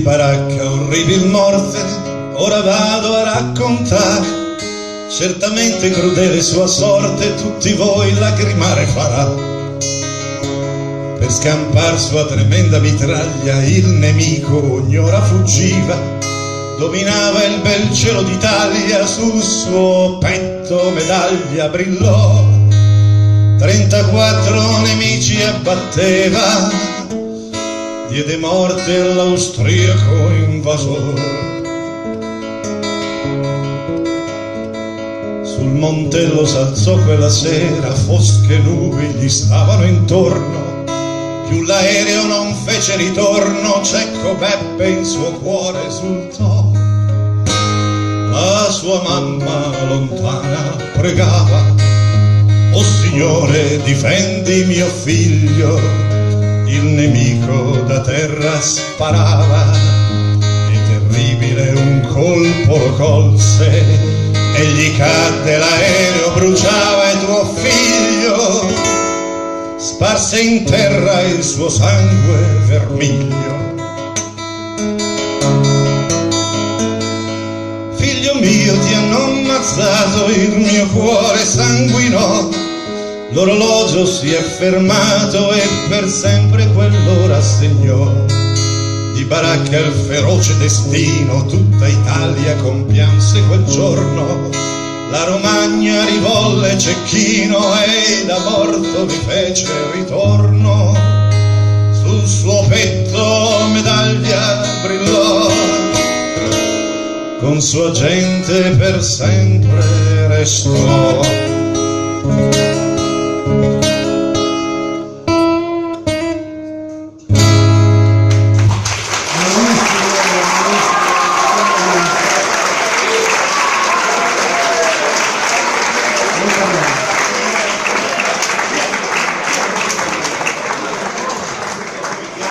baracca orribil morte, ora vado a raccontare. Certamente crudele sua sorte, tutti voi lacrimare farà. Per scampar sua tremenda mitraglia, il nemico ogni ora fuggiva. Dominava il bel cielo d'Italia, sul suo petto medaglia brillò. 34 nemici abbatteva, diede morte all'austriaco invasore. Sul montello s'alzò quella sera, fosche nubi gli stavano intorno. Più l'aereo non fece ritorno, cieco Beppe in suo cuore esultò. La sua mamma lontana pregava: o Signore, difendi mio figlio. Il nemico da terra sparava e terribile un colpo lo colse. E gli cadde l'aereo, bruciava e tuo figlio sparse in terra il suo sangue vermiglio. Figlio mio, ti hanno ammazzato, il mio cuore sanguinò. L'orologio si è fermato e per sempre quell'ora segnò. Di baracca il feroce destino, tutta Italia compianse quel giorno. La Romagna rivolle Cecchino e da morto vi fece ritorno. Sul suo petto medaglia brillò, con sua gente per sempre restò.